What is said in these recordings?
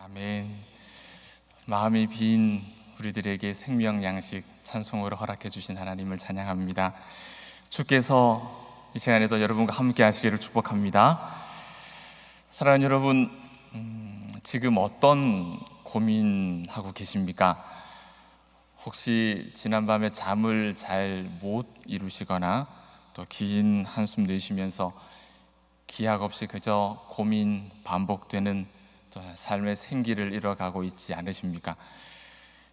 아멘. 마음이 빈 우리들에게 생명 양식 찬송으로 허락해 주신 하나님을 찬양합니다. 주께서 이 시간에도 여러분과 함께 하시기를 축복합니다. 사랑하는 여러분, 지금 어떤 고민하고 계십니까? 혹시 지난밤에 잠을 잘 못 이루시거나 또 긴 한숨 내쉬면서 기약 없이 그저 고민 반복되는 또 삶의 생기를 잃어가고 있지 않으십니까?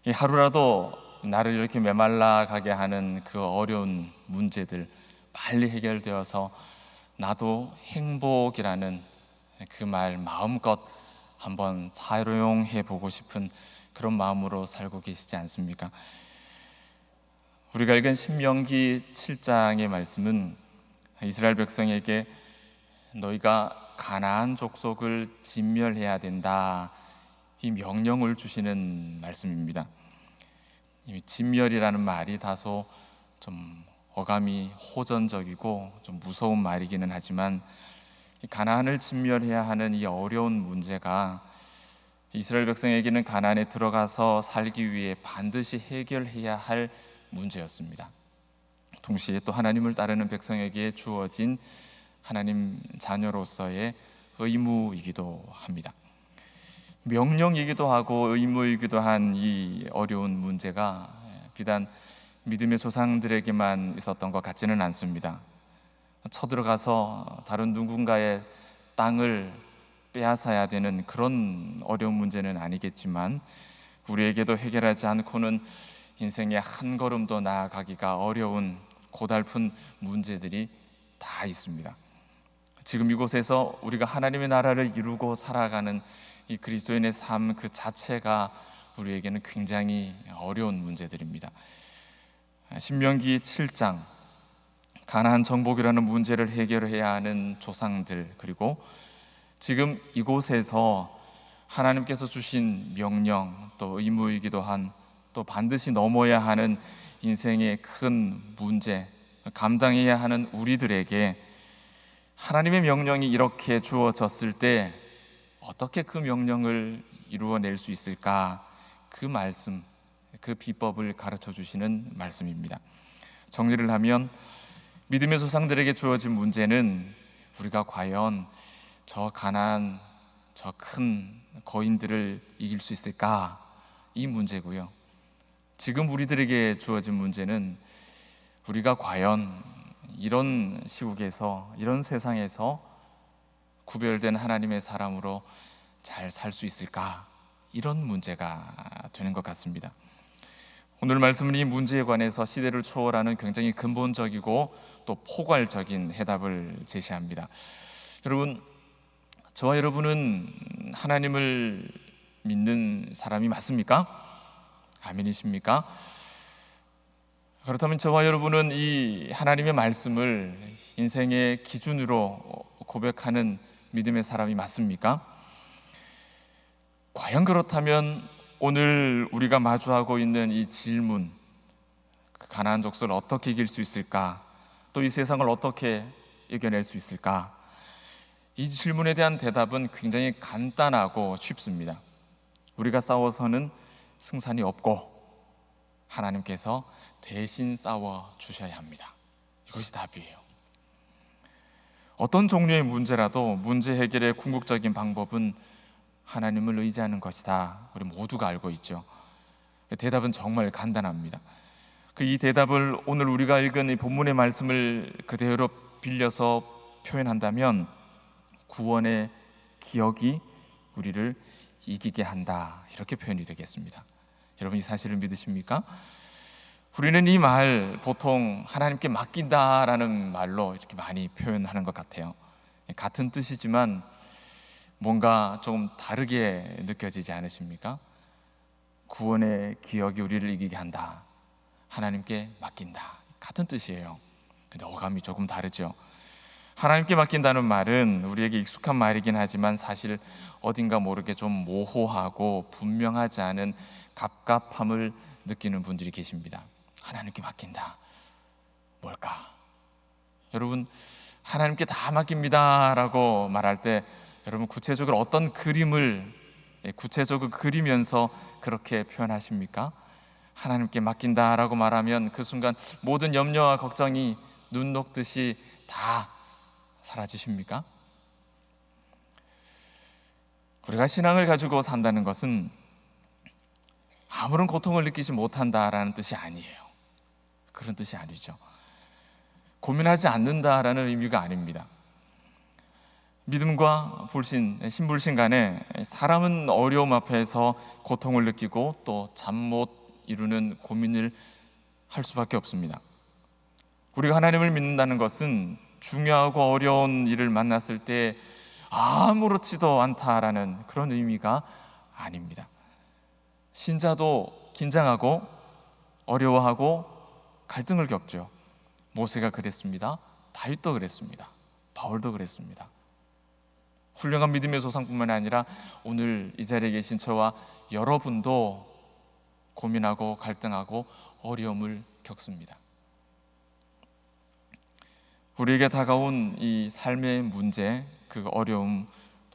이 하루라도 나를 이렇게 메말라 가게 하는 그 어려운 문제들 빨리 해결되어서 나도 행복이라는 그 말 마음껏 한번 사용해 보고 싶은 그런 마음으로 살고 계시지 않습니까? 우리가 읽은 신명기 7장의 말씀은 이스라엘 백성에게 너희가 가나안 족속을 진멸해야 된다, 이 명령을 주시는 말씀입니다. 이 진멸이라는 말이 다소 좀 어감이 호전적이고 좀 무서운 말이기는 하지만 가나안을 진멸해야 하는 이 어려운 문제가 이스라엘 백성에게는 가나안에 들어가서 살기 위해 반드시 해결해야 할 문제였습니다. 동시에 또 하나님을 따르는 백성에게 주어진 하나님 자녀로서의 의무이기도 합니다. 명령이기도 하고 의무이기도 한 이 어려운 문제가 비단 믿음의 조상들에게만 있었던 것 같지는 않습니다. 쳐들어가서 다른 누군가의 땅을 빼앗아야 되는 그런 어려운 문제는 아니겠지만 우리에게도 해결하지 않고는 인생의 한 걸음도 나아가기가 어려운 고달픈 문제들이 다 있습니다. 지금 이곳에서 우리가 하나님의 나라를 이루고 살아가는 이 그리스도인의 삶 그 자체가 우리에게는 굉장히 어려운 문제들입니다. 신명기 7장, 가나안 정복이라는 문제를 해결해야 하는 조상들, 그리고 지금 이곳에서 하나님께서 주신 명령, 또 의무이기도 한, 또 반드시 넘어야 하는 인생의 큰 문제, 감당해야 하는 우리들에게 하나님의 명령이 이렇게 주어졌을 때 어떻게 그 명령을 이루어낼 수 있을까? 그 말씀, 그 비법을 가르쳐 주시는 말씀입니다. 정리를 하면 믿음의 조상들에게 주어진 문제는 우리가 과연 저 가나안, 저 큰 거인들을 이길 수 있을까? 이 문제고요. 지금 우리들에게 주어진 문제는 우리가 과연 이런 시국에서, 이런 세상에서 구별된 하나님의 사람으로 잘 살 수 있을까? 이런 문제가 되는 것 같습니다. 오늘 말씀은 이 문제에 관해서 시대를 초월하는 굉장히 근본적이고 또 포괄적인 해답을 제시합니다. 여러분, 저와 여러분은 하나님을 믿는 사람이 맞습니까? 아멘이십니까? 그렇다면 저와 여러분은 이 하나님의 말씀을 인생의 기준으로 고백하는 믿음의 사람이 맞습니까? 과연 그렇다면 오늘 우리가 마주하고 있는 이 질문, 가나안 족속을 어떻게 이길 수 있을까? 또 이 세상을 어떻게 이겨낼 수 있을까? 이 질문에 대한 대답은 굉장히 간단하고 쉽습니다. 우리가 싸워서는 승산이 없고 하나님께서 대신 싸워 주셔야 합니다. 이것이 답이에요. 어떤 종류의 문제라도 문제 해결의 궁극적인 방법은 하나님을 의지하는 것이다. 우리 모두가 알고 있죠. 대답은 정말 간단합니다. 이 대답을 오늘 우리가 읽은 이 본문의 말씀을 그대로 빌려서 표현한다면 구원의 기억이 우리를 이기게 한다, 이렇게 표현이 되겠습니다. 여러분, 이 사실을 믿으십니까? 우리는 이 말 보통 하나님께 맡긴다라는 말로 이렇게 많이 표현하는 것 같아요. 같은 뜻이지만 뭔가 조금 다르게 느껴지지 않으십니까? 구원의 기억이 우리를 이기게 한다, 하나님께 맡긴다, 같은 뜻이에요. 근데 어감이 조금 다르죠. 하나님께 맡긴다는 말은 우리에게 익숙한 말이긴 하지만 사실 어딘가 모르게 좀 모호하고 분명하지 않은 갑갑함을 느끼는 분들이 계십니다. 하나님께 맡긴다, 뭘까? 여러분, 하나님께 다 맡깁니다 라고 말할 때 여러분 구체적으로 어떤 그림을 구체적으로 그리면서 그렇게 표현하십니까? 하나님께 맡긴다라고 말하면 그 순간 모든 염려와 걱정이 눈 녹듯이 다 사라지십니까? 우리가 신앙을 가지고 산다는 것은 아무런 고통을 느끼지 못한다라는 뜻이 아니에요. 그런 뜻이 아니죠. 고민하지 않는다라는 의미가 아닙니다. 믿음과 불신, 신불신 간에 사람은 어려움 앞에서 고통을 느끼고 또 잠 못 이루는 고민을 할 수밖에 없습니다. 우리가 하나님을 믿는다는 것은 중요하고 어려운 일을 만났을 때 아무렇지도 않다라는 그런 의미가 아닙니다. 신자도 긴장하고 어려워하고 갈등을 겪죠. 모세가 그랬습니다. 다윗도 그랬습니다. 바울도 그랬습니다. 훌륭한 믿음의 조상뿐만 아니라 오늘 이 자리에 계신 저와 여러분도 고민하고 갈등하고 어려움을 겪습니다. 우리에게 다가온 이 삶의 문제, 그 어려움,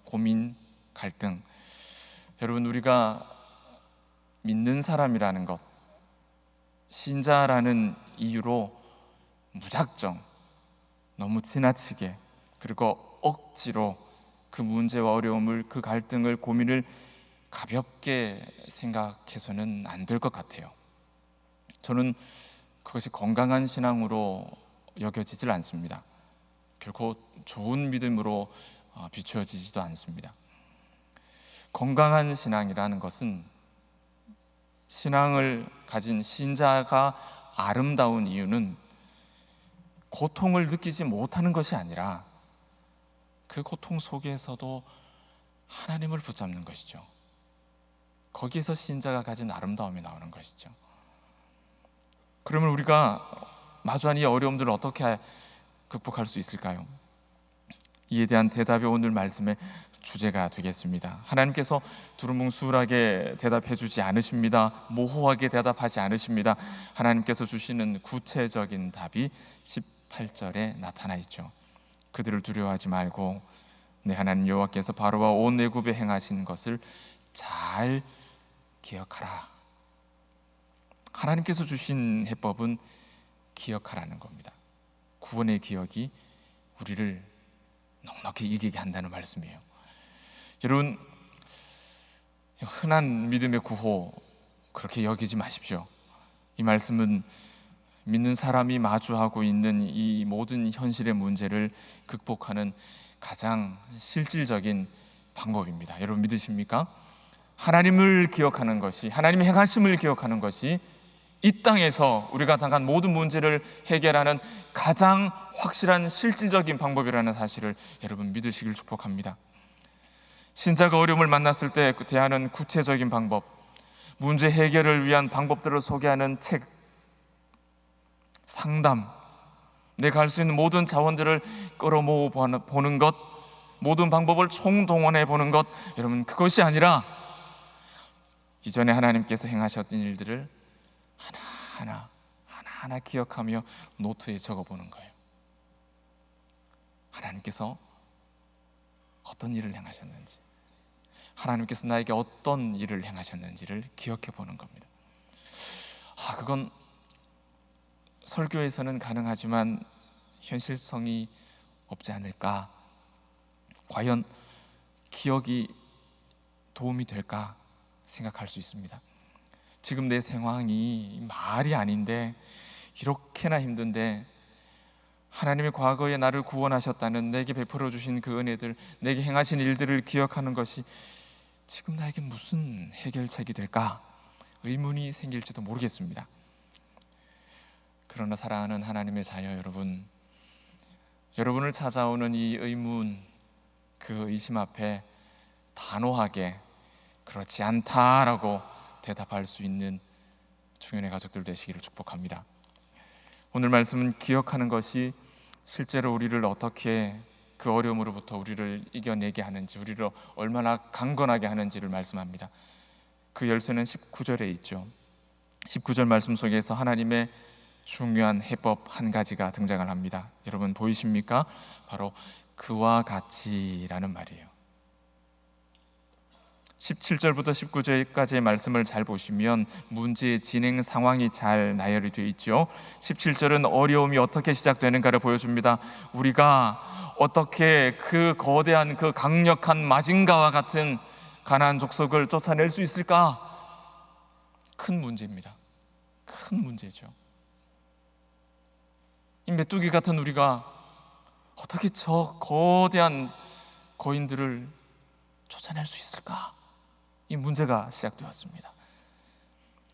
고민, 갈등, 여러분, 우리가 믿는 사람이라는 것, 신자라는 이유로 무작정, 너무 지나치게, 그리고 억지로 그 문제와 어려움을, 그 갈등을, 고민을 가볍게 생각해서는 안 될 것 같아요. 저는 그것이 건강한 신앙으로 여겨지질 않습니다. 결코 좋은 믿음으로 비추어지지도 않습니다. 건강한 신앙이라는 것은 신앙을 가진 신자가 아름다운 이유는 고통을 느끼지 못하는 것이 아니라 그 고통 속에서도 하나님을 붙잡는 것이죠. 거기에서 신자가 가진 아름다움이 나오는 것이죠. 그러면 우리가 마주한 이 어려움들을 어떻게 극복할 수 있을까요? 이에 대한 대답이 오늘 말씀의 주제가 되겠습니다. 하나님께서 두루뭉술하게 대답해 주지 않으십니다. 모호하게 대답하지 않으십니다. 하나님께서 주시는 구체적인 답이 18절에 나타나 있죠. 그들을 두려워하지 말고 내 하나님 여호와께서 바로와 온 애굽에 행하신 것을 잘 기억하라. 하나님께서 주신 해법은 기억하라는 겁니다. 구원의 기억이 우리를 넉넉히 이기게 한다는 말씀이에요. 여러분, 흔한 믿음의 구호 그렇게 여기지 마십시오. 이 말씀은 믿는 사람이 마주하고 있는 이 모든 현실의 문제를 극복하는 가장 실질적인 방법입니다. 여러분 믿으십니까? 하나님을 기억하는 것이, 하나님의 행하심을 기억하는 것이 이 땅에서 우리가 당한 모든 문제를 해결하는 가장 확실한 실질적인 방법이라는 사실을 여러분 믿으시길 축복합니다. 신자가 어려움을 만났을 때 대하는 구체적인 방법, 문제 해결을 위한 방법들을 소개하는 책, 상담, 내가 할 수 있는 모든 자원들을 끌어모아 보는 것, 모든 방법을 총동원해 보는 것, 여러분 그것이 아니라 이전에 하나님께서 행하셨던 일들을 하나하나 기억하며 노트에 적어보는 거예요. 하나님께서 어떤 일을 행하셨는지, 하나님께서 나에게 어떤 일을 행하셨는지를 기억해 보는 겁니다. 그건 설교에서는 가능하지만 현실성이 없지 않을까? 과연 기억이 도움이 될까 생각할 수 있습니다. 지금 내 상황이 말이 아닌데, 이렇게나 힘든데 하나님이 과거에 나를 구원하셨다는, 내게 베풀어 주신 그 은혜들, 내게 행하신 일들을 기억하는 것이 지금 나에게 무슨 해결책이 될까? 의문이 생길지도 모르겠습니다. 그러나 사랑하는 하나님의 자녀 여러분, 여러분을 찾아오는 이 의문, 그 의심 앞에 단호하게 그렇지 않다라고 대답할 수 있는 중현의 가족들 되시기를 축복합니다. 오늘 말씀은 기억하는 것이 실제로 우리를 어떻게 그 어려움으로부터 우리를 이겨내게 하는지, 우리를 얼마나 강건하게 하는지를 말씀합니다. 그 열쇠는 19절에 있죠. 19절 말씀 속에서 하나님의 중요한 해법 한 가지가 등장을 합니다. 여러분 보이십니까? 바로 그와 같이라는 말이에요. 17절부터 19절까지의 말씀을 잘 보시면 문제의 진행 상황이 잘 나열이 되어 있죠. 17절은 어려움이 어떻게 시작되는가를 보여줍니다. 우리가 어떻게 그 거대한 그 강력한 마징가와 같은 가나안 족속을 쫓아낼 수 있을까? 큰 문제입니다. 큰 문제죠. 이 메뚜기 같은 우리가 어떻게 저 거대한 거인들을 쫓아낼 수 있을까? 이 문제가 시작되었습니다.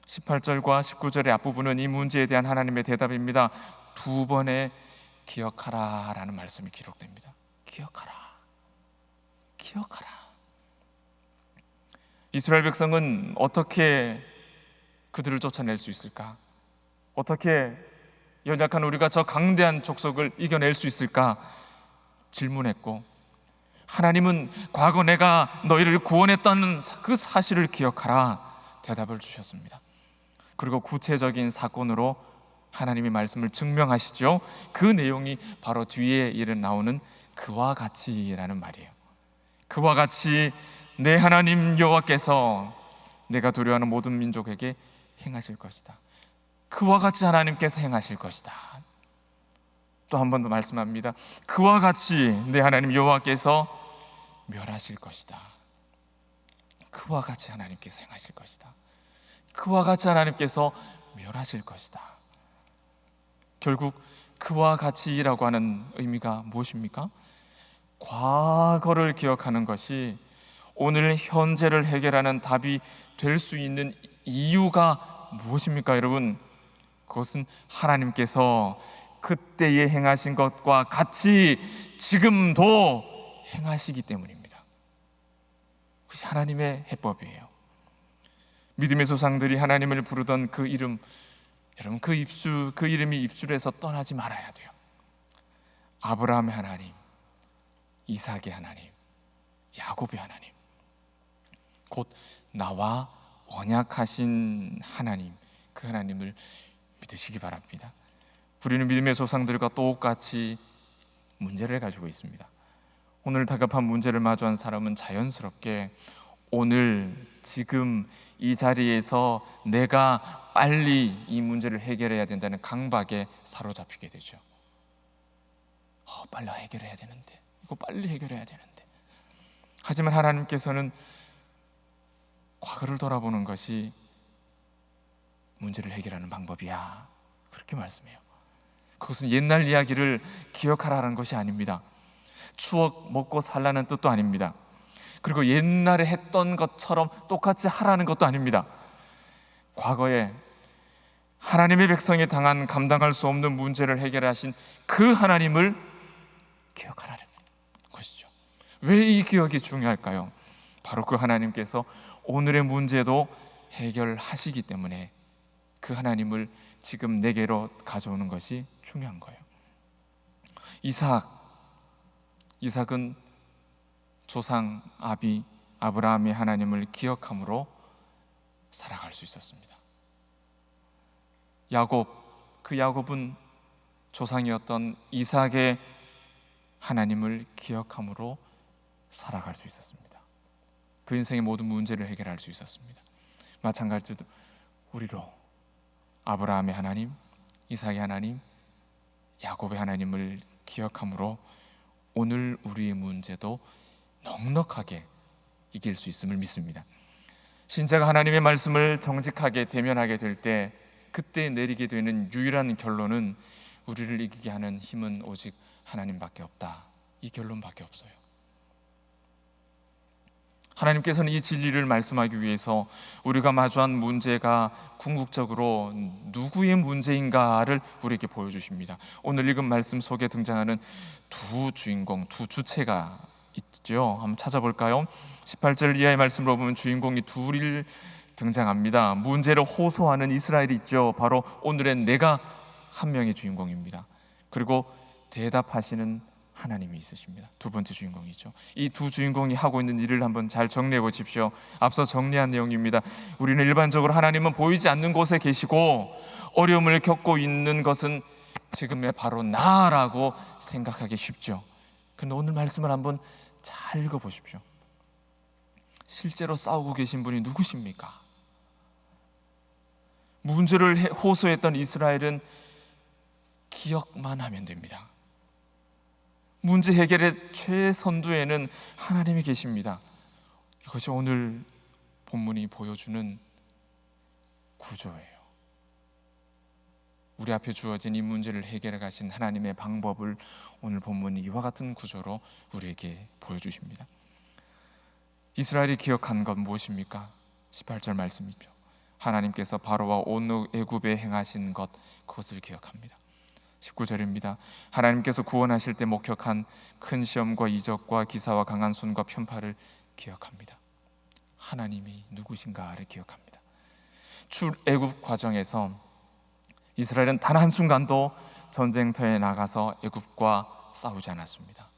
18절과 19절의 앞부분은 이 문제에 대한 하나님의 대답입니다. 두 번의 기억하라 라는 말씀이 기록됩니다. 기억하라, 기억하라. 이스라엘 백성은 어떻게 그들을 쫓아낼 수 있을까? 어떻게 연약한 우리가 저 강대한 족속을 이겨낼 수 있을까? 질문했고, 하나님은 과거 내가 너희를 구원했다는 그 사실을 기억하라 대답을 주셨습니다. 그리고 구체적인 사건으로 하나님의 말씀을 증명하시죠. 그 내용이 바로 뒤에 나오는 그와 같이라는 말이에요. 그와 같이 내 하나님 여호와께서 내가 두려워하는 모든 민족에게 행하실 것이다. 그와 같이 하나님께서 행하실 것이다. 또 한 번 더 말씀합니다. 그와 같이 내 하나님 여호와께서 멸하실 것이다. 그와 같이 하나님께서 행하실 것이다. 그와 같이 하나님께서 멸하실 것이다. 결국 그와 같이라고 하는 의미가 무엇입니까? 과거를 기억하는 것이 오늘 현재를 해결하는 답이 될 수 있는 이유가 무엇입니까, 여러분? 그것은 하나님께서 그때에 행하신 것과 같이 지금도 행하시기 때문입니다. 그것이 하나님의 해법이에요. 믿음의 조상들이 하나님을 부르던 그 이름, 여러분 그 이름이 입술에서 떠나지 말아야 돼요. 아브라함의 하나님, 이삭의 하나님, 야곱의 하나님, 곧 나와 언약하신 하나님, 그 하나님을 믿으시기 바랍니다. 우리는 믿음의 조상들과 똑같이 문제를 가지고 있습니다. 오늘 다급한 문제를 마주한 사람은 자연스럽게 오늘 지금 이 자리에서 내가 빨리 이 문제를 해결해야 된다는 강박에 사로잡히게 되죠. 빨리 해결해야 되는데, 이거 빨리 해결해야 되는데. 하지만 하나님께서는 과거를 돌아보는 것이 문제를 해결하는 방법이야, 그렇게 말씀해요. 그것은 옛날 이야기를 기억하라는 것이 아닙니다. 추억 먹고 살라는 뜻도 아닙니다. 그리고 옛날에 했던 것처럼 똑같이 하라는 것도 아닙니다. 과거에 하나님의 백성이 당한 감당할 수 없는 문제를 해결하신 그 하나님을 기억하라는 것이죠. 왜 이 기억이 중요할까요? 바로 그 하나님께서 오늘의 문제도 해결하시기 때문에 그 하나님을 지금 내게로 가져오는 것이 중요한 거예요. 이삭은 조상 아브라함의 하나님을 기억함으로 살아갈 수 있었습니다. 야곱은 조상이었던 이삭의 하나님을 기억함으로 살아갈 수 있었습니다. 그 인생의 모든 문제를 해결할 수 있었습니다. 마찬가지로 우리로 아브라함의 하나님, 이삭의 하나님, 야곱의 하나님을 기억함으로 오늘 우리의 문제도 넉넉하게 이길 수 있음을 믿습니다. 신자가 하나님의 말씀을 정직하게 대면하게 될 때 그때 내리게 되는 유일한 결론은 우리를 이기게 하는 힘은 오직 하나님밖에 없다, 이 결론밖에 없어요. 하나님께서는 이 진리를 말씀하기 위해서 우리가 마주한 문제가 궁극적으로 누구의 문제인가를 우리에게 보여주십니다. 오늘 읽은 말씀 속에 등장하는 두 주인공, 두 주체가 있죠. 한번 찾아볼까요? 18절 이하의 말씀으로 보면 주인공이 둘이 등장합니다. 문제를 호소하는 이스라엘이 있죠. 바로 오늘의 내가 한 명의 주인공입니다. 그리고 대답하시는 하나님이 있으십니다. 두 번째 주인공이죠. 이 두 주인공이 하고 있는 일을 한번 잘 정리해 보십시오. 앞서 정리한 내용입니다. 우리는 일반적으로 하나님은 보이지 않는 곳에 계시고 어려움을 겪고 있는 것은 지금의 바로 나라고 생각하기 쉽죠. 그런데 오늘 말씀을 한번 잘 읽어 보십시오. 실제로 싸우고 계신 분이 누구십니까? 문제를 호소했던 이스라엘은 기억만 하면 됩니다. 문제 해결의 최선두에는 하나님이 계십니다. 이것이 오늘 본문이 보여주는 구조예요. 우리 앞에 주어진 이 문제를 해결해 가신 하나님의 방법을 오늘 본문이 이와 같은 구조로 우리에게 보여주십니다. 이스라엘이 기억한 건 무엇입니까? 18절 말씀이죠. 하나님께서 바로와 온 애굽에 행하신 것, 그것을 기억합니다. 19절입니다. 하나님께서 구원하실 때 목격한 큰 시험과 이적과 기사와 강한 손과 편파를 기억합니다. 하나님이 누구신가를 기억합니다. 출애굽 과정에서 이스라엘은 단 한순간도 전쟁터에 나가서 애굽과 싸우지 않았습니다.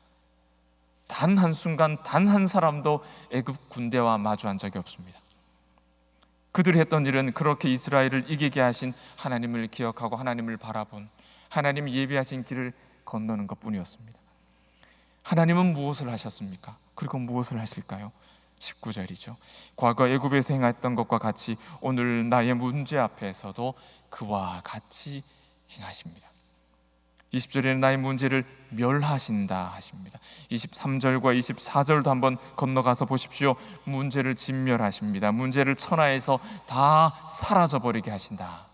단 한순간 단 한 사람도 애굽 군대와 마주한 적이 없습니다. 그들이 했던 일은 그렇게 이스라엘을 이기게 하신 하나님을 기억하고 하나님을 바라본, 하나님이 예비하신 길을 건너는 것뿐이었습니다. 하나님은 무엇을 하셨습니까? 그리고 무엇을 하실까요? 19절이죠. 과거 애굽에서 행했던 것과 같이 오늘 나의 문제 앞에서도 그와 같이 행하십니다. 20절에는 나의 문제를 멸하신다 하십니다. 23절과 24절도 한번 건너가서 보십시오. 문제를 진멸하십니다. 문제를 천하에서 다 사라져버리게 하신다.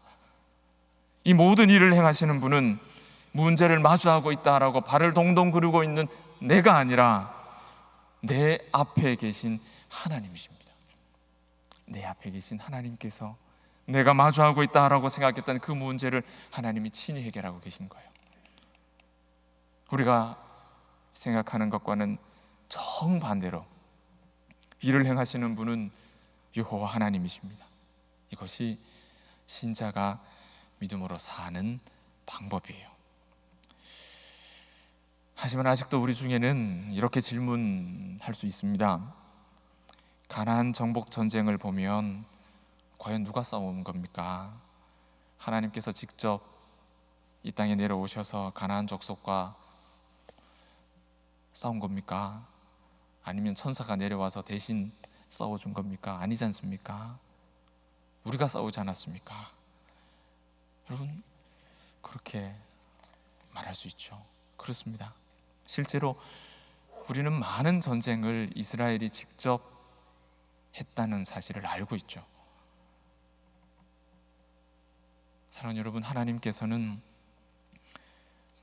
이 모든 일을 행하시는 분은 문제를 마주하고 있다라고 발을 동동 구르고 있는 내가 아니라 내 앞에 계신 하나님이십니다. 내 앞에 계신 하나님께서 내가 마주하고 있다라고 생각했던 그 문제를 하나님이 친히 해결하고 계신 거예요. 우리가 생각하는 것과는 정반대로 일을 행하시는 분은 여호와 하나님이십니다. 이것이 신자가 믿음으로 사는 방법이에요. 하지만 아직도 우리 중에는 이렇게 질문할 수 있습니다. 가나안 정복 전쟁을 보면 과연 누가 싸운 겁니까? 하나님께서 직접 이 땅에 내려오셔서 가나안 족속과 싸운 겁니까? 아니면 천사가 내려와서 대신 싸워준 겁니까? 아니지 않습니까? 우리가 싸우지 않았습니까? 여러분, 그렇게 말할 수 있죠. 그렇습니다. 실제로 우리는 많은 전쟁을 이스라엘이 직접 했다는 사실을 알고 있죠. 사랑하는 여러분, 하나님께서는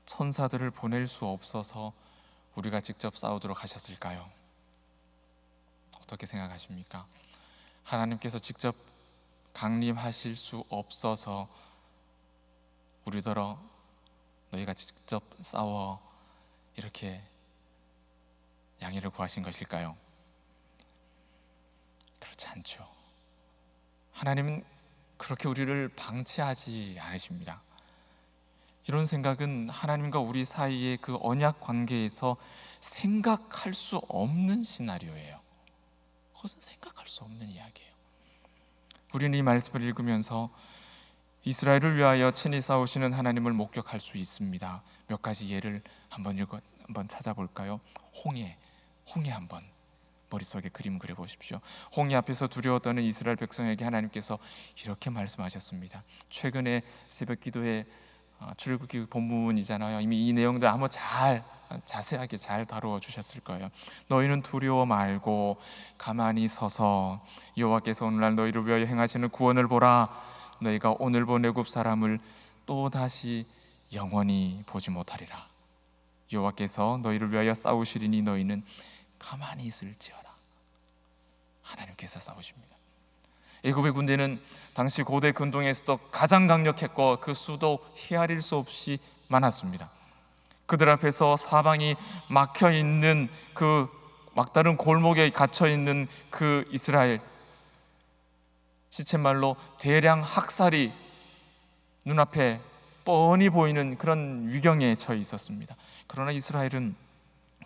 천사들을 보낼 수 없어서 우리가 직접 싸우도록 하셨을까요? 어떻게 생각하십니까? 하나님께서 직접 강림하실 수 없어서 우리더러 너희가 직접 싸워 이렇게 양해를 구하신 것일까요? 그렇지 않죠. 하나님은 그렇게 우리를 방치하지 않으십니다. 이런 생각은 하나님과 우리 사이의 그 언약 관계에서 생각할 수 없는 시나리오예요. 그것은 생각할 수 없는 이야기예요. 우리는 이 말씀을 읽으면서 이스라엘을 위하여 친히 싸우시는 하나님을 목격할 수 있습니다. 몇 가지 예를 한번 찾아볼까요? 홍해 한번 머릿속에 그림 그려보십시오. 홍해 앞에서 두려워 떠는 이스라엘 백성에게 하나님께서 이렇게 말씀하셨습니다. 최근에 새벽 기도에 출애굽기 본문이잖아요. 이미 이 내용들 아마 자세하게 잘 다루어 주셨을 거예요. 너희는 두려워 말고 가만히 서서 여호와께서 오늘날 너희를 위하여 행하시는 구원을 보라. 너희가 오늘 본 애굽 사람을 또 다시 영원히 보지 못하리라. 여호와께서 너희를 위하여 싸우시리니 너희는 가만히 있을지어라. 하나님께서 싸우십니다. 애굽의 군대는 당시 고대 근동에서도 가장 강력했고 그 수도 헤아릴 수 없이 많았습니다. 그들 앞에서 사방이 막혀 있는 그 막다른 골목에 갇혀 있는 그 이스라엘, 시쳇말로 대량 학살이 눈앞에 뻔히 보이는 그런 위경에 처해 있었습니다. 그러나 이스라엘은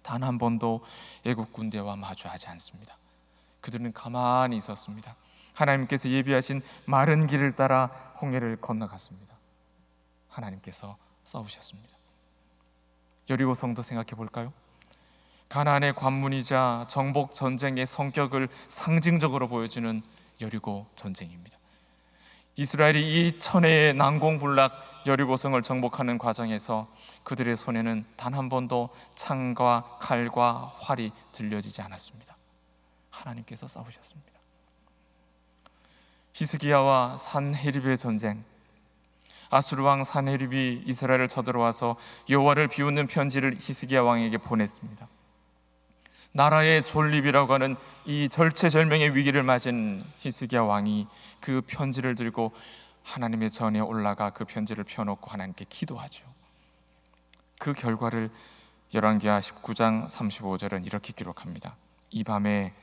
단 한 번도 애국 군대와 마주하지 않습니다. 그들은 가만히 있었습니다. 하나님께서 예비하신 마른 길을 따라 홍해를 건너갔습니다. 하나님께서 싸우셨습니다. 여리고 성도 생각해 볼까요? 가나안의 관문이자 정복 전쟁의 성격을 상징적으로 보여주는 여리고 전쟁입니다. 이스라엘이 이 천혜의 난공불락 여리고성을 정복하는 과정에서 그들의 손에는 단 한 번도 창과 칼과 활이 들려지지 않았습니다. 하나님께서 싸우셨습니다. 히스기야와 산헤립의 전쟁, 아수르 왕 산헤립이 이스라엘을 쳐들어와서 여호와를 비웃는 편지를 히스기야 왕에게 보냈습니다. 나라의 존립이라고 하는 이 절체절명의 위기를 맞은 히스기야 왕이 그 편지를 들고 하나님의 전에 올라가 그 편지를 펴놓고 하나님께 기도하죠. 그 결과를 열왕기하 19장 35절은 이렇게 기록합니다. 이 밤에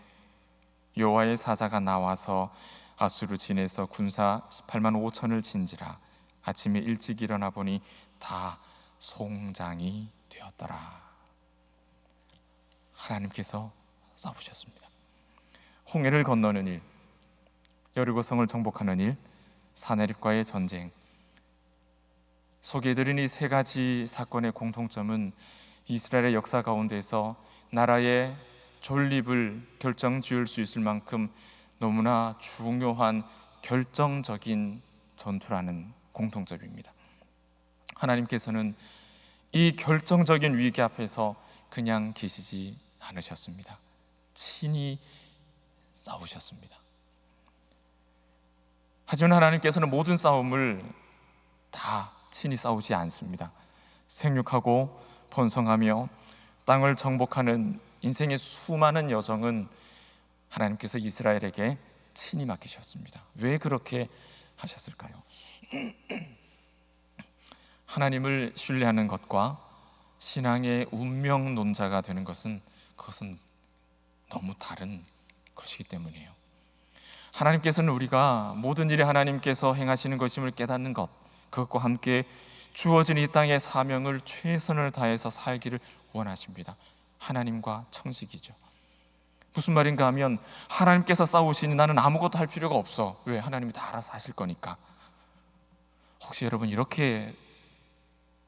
여호와의 사자가 나와서 아수르 진에서 군사 18만 5천을 진지라. 아침에 일찍 일어나 보니 다 송장이 되었더라. 하나님께서 싸우셨습니다. 홍해를 건너는 일, 여리고성을 정복하는 일, 산헤립과의 전쟁, 소개해드린 이 세 가지 사건의 공통점은 이스라엘의 역사 가운데서 나라의 존립을 결정지을 수 있을 만큼 너무나 중요한 결정적인 전투라는 공통점입니다. 하나님께서는 이 결정적인 위기 앞에서 그냥 계시지 않으셨습니다. 친히 싸우셨습니다. 하지만 하나님께서는 모든 싸움을 다 친히 싸우지 않습니다. 생육하고 번성하며 땅을 정복하는 인생의 수많은 여정은 하나님께서 이스라엘에게 친히 맡기셨습니다. 왜 그렇게 하셨을까요? 하나님을 신뢰하는 것과 신앙의 운명론자가 되는 것은 그것은 너무 다른 것이기 때문이에요. 하나님께서는 우리가 모든 일에 하나님께서 행하시는 것임을 깨닫는 것, 그것과 함께 주어진 이 땅의 사명을 최선을 다해서 살기를 원하십니다. 하나님과 청직이죠. 무슨 말인가 하면 하나님께서 싸우시니 나는 아무것도 할 필요가 없어. 왜? 하나님이 다 알아서 하실 거니까. 혹시 여러분 이렇게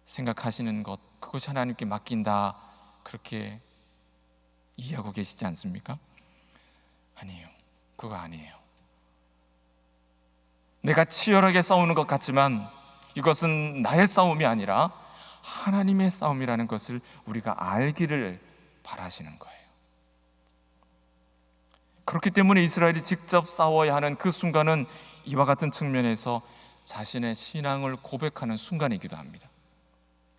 생각하시는 것, 그것이 하나님께 맡긴다, 그렇게 이해하고 계시지 않습니까? 아니에요. 그거 아니에요. 내가 치열하게 싸우는 것 같지만 이것은 나의 싸움이 아니라 하나님의 싸움이라는 것을 우리가 알기를 바라시는 거예요. 그렇기 때문에 이스라엘이 직접 싸워야 하는 그 순간은 이와 같은 측면에서 자신의 신앙을 고백하는 순간이기도 합니다.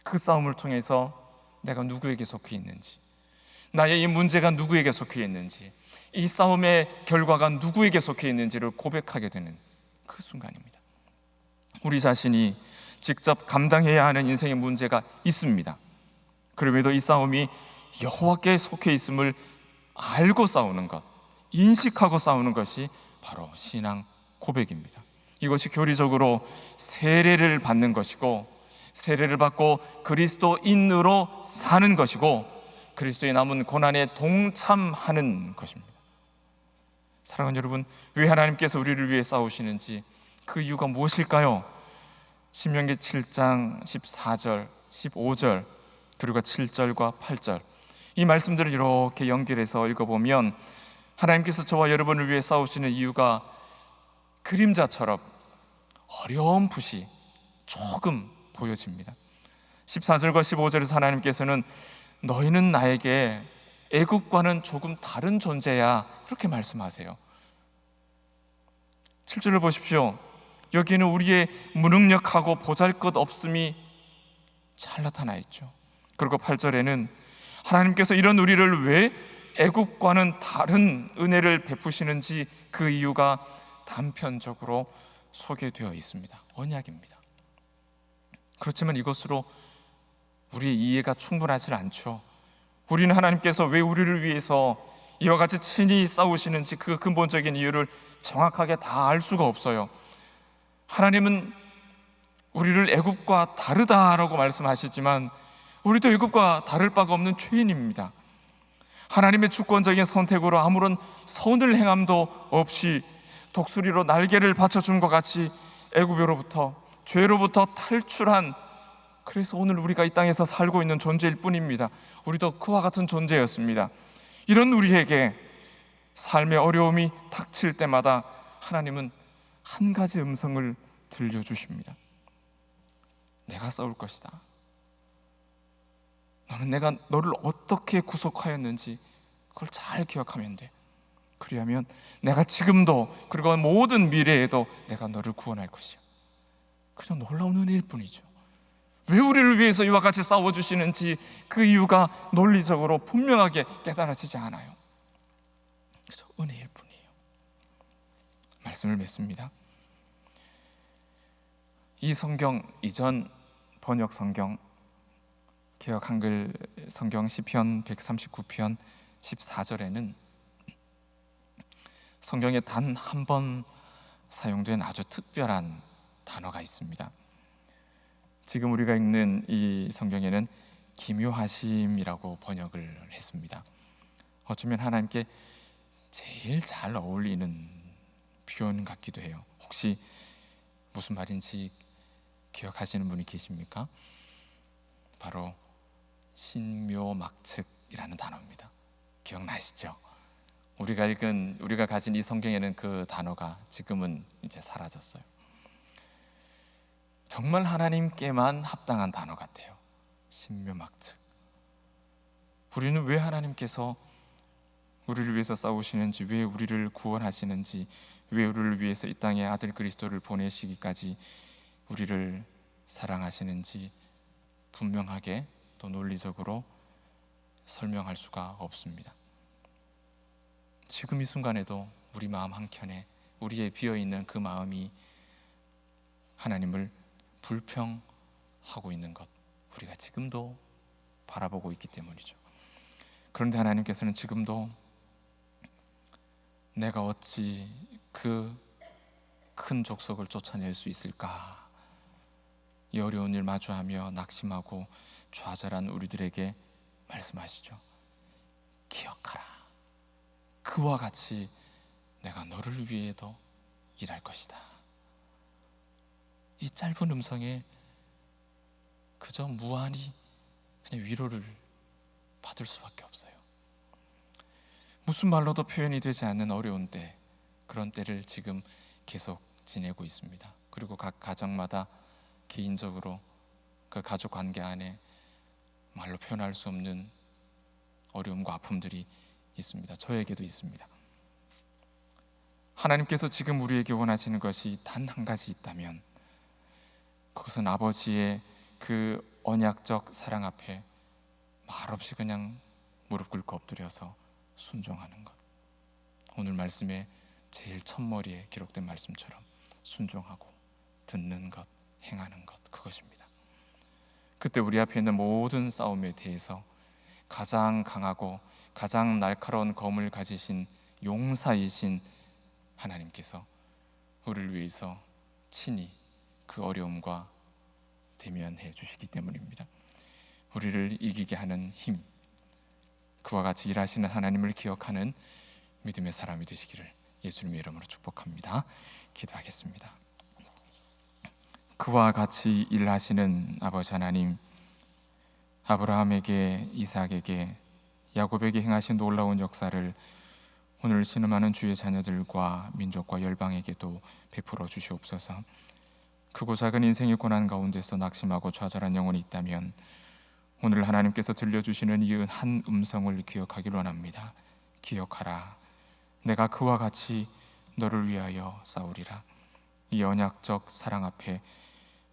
그 싸움을 통해서 내가 누구에게 속해 있는지, 나의 이 문제가 누구에게 속해 있는지, 이 싸움의 결과가 누구에게 속해 있는지를 고백하게 되는 그 순간입니다. 우리 자신이 직접 감당해야 하는 인생의 문제가 있습니다. 그럼에도 이 싸움이 여호와께 속해 있음을 알고 싸우는 것, 인식하고 싸우는 것이 바로 신앙 고백입니다. 이것이 교리적으로 세례를 받는 것이고, 세례를 받고 그리스도인으로 사는 것이고, 그리스도의 남은 고난에 동참하는 것입니다. 사랑하는 여러분, 왜 하나님께서 우리를 위해 싸우시는지 그 이유가 무엇일까요? 신명기 7장 14절, 15절, 그리고 7절과 8절, 이 말씀들을 이렇게 연결해서 읽어보면 하나님께서 저와 여러분을 위해 싸우시는 이유가 그림자처럼 어렴풋이 조금 보여집니다. 14절과 15절에서 하나님께서는 너희는 나에게 애굽과는 조금 다른 존재야, 그렇게 말씀하세요. 7절을 보십시오. 여기에는 우리의 무능력하고 보잘것없음이 잘 나타나 있죠. 그리고 8절에는 하나님께서 이런 우리를 왜 애굽과는 다른 은혜를 베푸시는지 그 이유가 단편적으로 소개되어 있습니다. 언약입니다. 그렇지만 이것으로 우리의 이해가 충분하지 않죠. 우리는 하나님께서 왜 우리를 위해서 이와 같이 친히 싸우시는지 그 근본적인 이유를 정확하게 다 알 수가 없어요. 하나님은 우리를 애굽과 다르다라고 말씀하시지만 우리도 애굽과 다를 바가 없는 죄인입니다. 하나님의 주권적인 선택으로 아무런 선을 행함도 없이 독수리로 날개를 받쳐준 것 같이 애굽으로부터, 죄로부터 탈출한 그래서 오늘 우리가 이 땅에서 살고 있는 존재일 뿐입니다. 우리도 그와 같은 존재였습니다. 이런 우리에게 삶의 어려움이 닥칠 때마다 하나님은 한 가지 음성을 들려주십니다. 내가 싸울 것이다. 너는 내가 너를 어떻게 구속하였는지 그걸 잘 기억하면 돼. 그리하면 내가 지금도 그리고 모든 미래에도 내가 너를 구원할 것이야. 그냥 놀라운 은혜일 뿐이죠. 왜 우리를 위해서 이와 같이 싸워주시는지 그 이유가 논리적으로 분명하게 깨달아지지 않아요. 그저 은혜일 뿐이에요. 말씀을 맺습니다. 이 성경 이전 번역 성경 개역 한글 성경 시편 139편 14절에는 성경에 단 한 번 사용된 아주 특별한 단어가 있습니다. 지금 우리가 읽는 이 성경에는 기묘하심이라고 번역을 했습니다. 어쩌면 하나님께 제일 잘 어울리는 표현 같기도 해요. 혹시 무슨 말인지 기억하시는 분이 계십니까? 바로 신묘막측이라는 단어입니다. 기억나시죠? 우리가 가진 이 성경에는 그 단어가 지금은 이제 사라졌어요. 정말 하나님께만 합당한 단어 같아요. 신묘막측. 우리는 왜 하나님께서 우리를 위해서 싸우시는지, 왜 우리를 구원하시는지, 왜 우리를 위해서 이 땅에 아들 그리스도를 보내시기까지 우리를 사랑하시는지 분명하게 또 논리적으로 설명할 수가 없습니다. 지금 이 순간에도 우리 마음 한켠에 우리의 비어있는 그 마음이 하나님을 불평하고 있는 것, 우리가 지금도 바라보고 있기 때문이죠. 그런데 하나님께서는 지금도 내가 어찌 그 큰 족속을 쫓아낼 수 있을까, 이 어려운 일 마주하며 낙심하고 좌절한 우리들에게 말씀하시죠. 기억하라. 그와 같이 내가 너를 위해도 일할 것이다. 이 짧은 음성에 그저 무한히 그냥 위로를 받을 수밖에 없어요. 무슨 말로도 표현이 되지 않는 어려운 때, 그런 때를 지금 계속 지내고 있습니다. 그리고 각 가정마다 개인적으로 그 가족 관계 안에 말로 표현할 수 없는 어려움과 아픔들이 있습니다. 저에게도 있습니다. 하나님께서 지금 우리에게 원하시는 것이 단 한 가지 있다면 그것은 아버지의 그 언약적 사랑 앞에 말없이 그냥 무릎 꿇고 엎드려서 순종하는 것. 오늘 말씀에 제일 첫머리에 기록된 말씀처럼 순종하고 듣는 것, 행하는 것, 그것입니다. 그때 우리 앞에 있는 모든 싸움에 대해서 가장 강하고 가장 날카로운 검을 가지신 용사이신 하나님께서 우리를 위해서 친히 그 어려움과 대면해 주시기 때문입니다. 우리를 이기게 하는 힘, 그와 같이 일하시는 하나님을 기억하는 믿음의 사람이 되시기를 예수님의 이름으로 축복합니다. 기도하겠습니다. 그와 같이 일하시는 아버지 하나님, 아브라함에게, 이삭에게, 야곱에게 행하신 놀라운 역사를 오늘 신음하는 주의 자녀들과 민족과 열방에게도 베풀어 주시옵소서. 크고 작은 인생의 고난 가운데서 낙심하고 좌절한 영혼이 있다면 오늘 하나님께서 들려주시는 이 한 음성을 기억하기를 원합니다. 기억하라. 내가 그와 같이 너를 위하여 싸우리라. 이 언약적 사랑 앞에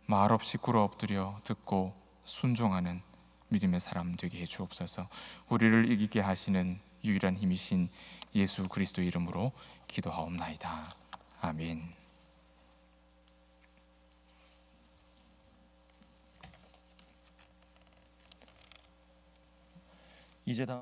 말없이 꿇어 엎드려 듣고 순종하는 믿음의 사람 되게 해 주옵소서. 우리를 이기게 하시는 유일한 힘이신 예수 그리스도 이름으로 기도하옵나이다. 아멘. 이제 다